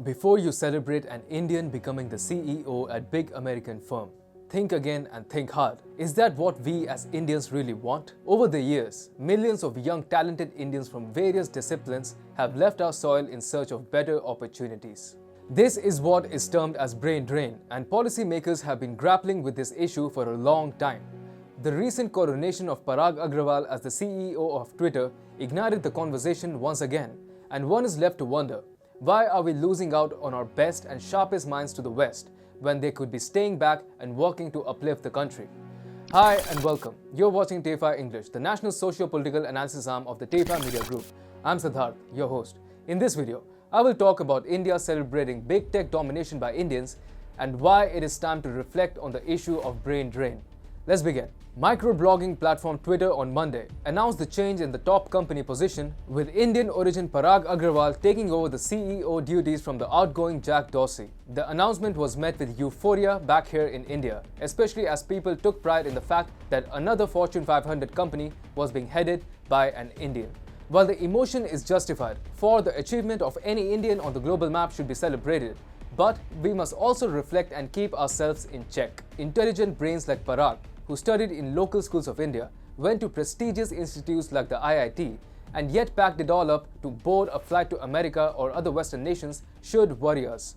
Before you celebrate an Indian becoming the CEO at big American firm, think again and think hard. Is that what we as Indians really want? Over the years, millions of young talented Indians from various disciplines have left our soil in search of better opportunities. This is what is termed as brain drain, and policymakers have been grappling with this issue for a long time. The recent coronation of Parag Agrawal as the CEO of Twitter ignited the conversation once again, and one is left to wonder, why are we losing out on our best and sharpest minds to the West when they could be staying back and working to uplift the country? Hi and welcome. You're watching TFI English, the national socio-political analysis arm of the TFI Media Group. I'm Siddharth, your host. In this video, I will talk about India celebrating big tech domination by Indians and why it is time to reflect on the issue of brain drain. Let's begin. Microblogging platform Twitter on Monday announced the change in the top company position, with Indian origin Parag Agrawal taking over the CEO duties from the outgoing Jack Dorsey. The announcement was met with euphoria back here in India, especially as people took pride in the fact that another Fortune 500 company was being headed by an Indian. While the emotion is justified, for the achievement of any Indian on the global map should be celebrated, but we must also reflect and keep ourselves in check. Intelligent brains like Parag, who studied in local schools of India, went to prestigious institutes like the IIT, and yet packed it all up to board a flight to America or other Western nations, should worry us.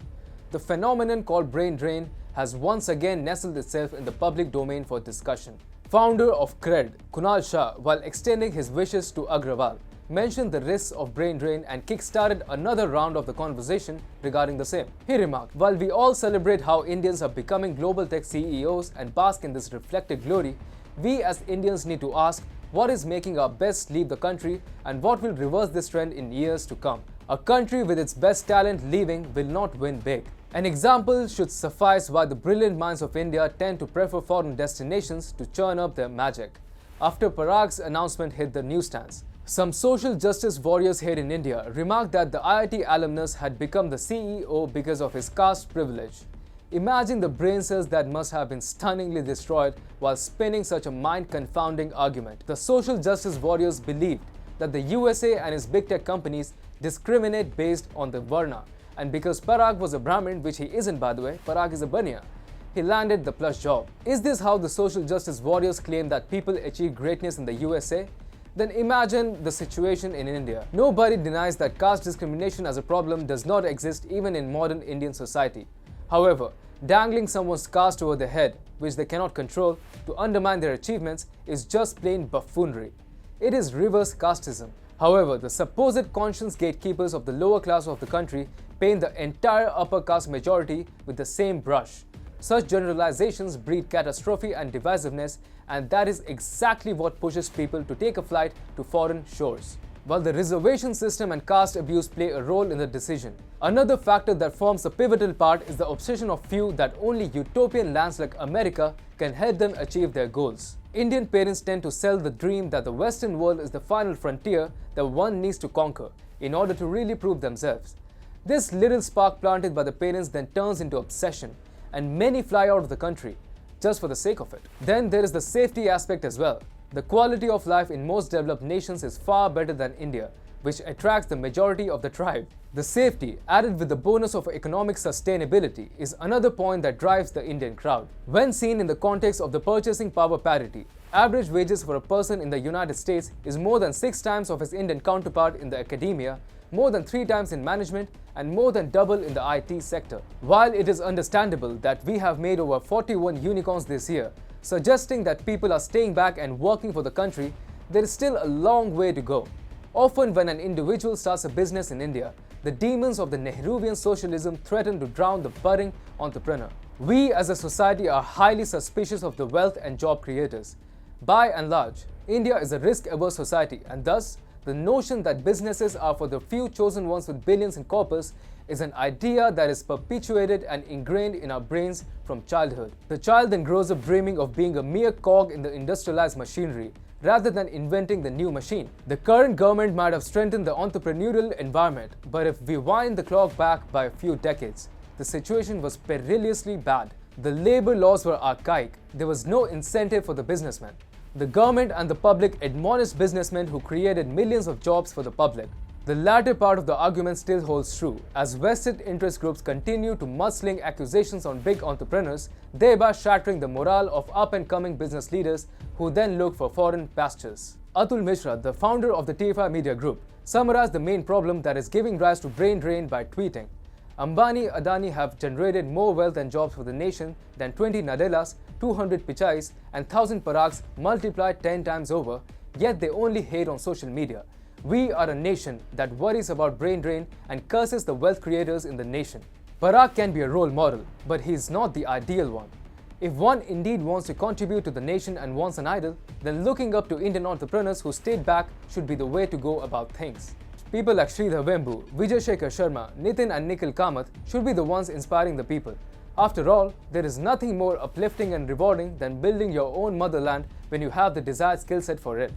The phenomenon called brain drain has once again nestled itself in the public domain for discussion. Founder of Cred, Kunal Shah, while extending his wishes to Agrawal, mentioned the risks of brain drain and kick-started another round of the conversation regarding the same. He remarked, "While we all celebrate how Indians are becoming global tech CEOs and bask in this reflected glory, we as Indians need to ask what is making our best leave the country and what will reverse this trend in years to come. A country with its best talent leaving will not win big." An example should suffice why the brilliant minds of India tend to prefer foreign destinations to churn up their magic. After Parag's announcement hit the newsstands, some social justice warriors here in India remarked that the IIT alumnus had become the CEO because of his caste privilege. Imagine the brain cells that must have been stunningly destroyed while spinning such a mind-confounding argument. The social justice warriors believed that the USA and its big tech companies discriminate based on the Varna, and because Parag was a Brahmin, which he isn't by the way, Parag is a Baniya, he landed the plush job. Is this how the social justice warriors claim that people achieve greatness in the USA? Then imagine the situation in India. Nobody denies that caste discrimination as a problem does not exist even in modern Indian society. However, dangling someone's caste over their head, which they cannot control, to undermine their achievements is just plain buffoonery. It is reverse casteism. However, the supposed conscience gatekeepers of the lower class of the country paint the entire upper caste majority with the same brush. Such generalizations breed catastrophe and divisiveness, and that is exactly what pushes people to take a flight to foreign shores. While the reservation system and caste abuse play a role in the decision, another factor that forms a pivotal part is the obsession of few that only utopian lands like America can help them achieve their goals. Indian parents tend to sell the dream that the Western world is the final frontier that one needs to conquer in order to really prove themselves. This little spark planted by the parents then turns into obsession, and many fly out of the country just for the sake of it. Then there is the safety aspect as well. The quality of life in most developed nations is far better than India, which attracts the majority of the tribe. The safety, added with the bonus of economic sustainability, is another point that drives the Indian crowd. When seen in the context of the purchasing power parity, average wages for a person in the United States is more than 6 times of his Indian counterpart in the academia, more than 3 times in management, and more than double in the IT sector. While it is understandable that we have made over 41 unicorns this year, suggesting that people are staying back and working for the country, there is still a long way to go. Often when an individual starts a business in India, the demons of the Nehruvian socialism threaten to drown the budding entrepreneur. We as a society are highly suspicious of the wealth and job creators. By and large, India is a risk-averse society, and thus, the notion that businesses are for the few chosen ones with billions in corpus is an idea that is perpetuated and ingrained in our brains from childhood. The child then grows up dreaming of being a mere cog in the industrialized machinery, rather than inventing the new machine. The current government might have strengthened the entrepreneurial environment, but if we wind the clock back by a few decades, the situation was perilously bad. The labor laws were archaic. There was no incentive for the businessman. The government and the public admonished businessmen who created millions of jobs for the public. The latter part of the argument still holds true, as vested interest groups continue to mudsling accusations on big entrepreneurs, thereby shattering the morale of up-and-coming business leaders who then look for foreign pastures. Atul Mishra, the founder of the TFI Media Group, summarized the main problem that is giving rise to brain drain by tweeting. Ambani Adani have generated more wealth and jobs for the nation than 20 Nadellas, 200 Pichais and 1000 Parags multiplied 10 times over, yet they only hate on social media. We are a nation that worries about brain drain and curses the wealth creators in the nation. Parag can be a role model, but he is not the ideal one. If one indeed wants to contribute to the nation and wants an idol, then looking up to Indian entrepreneurs who stayed back should be the way to go about things. People like Sridhar Vembu, Vijay Shekhar Sharma, Nitin and Nikhil Kamath should be the ones inspiring the people. After all, there is nothing more uplifting and rewarding than building your own motherland when you have the desired skill set for it.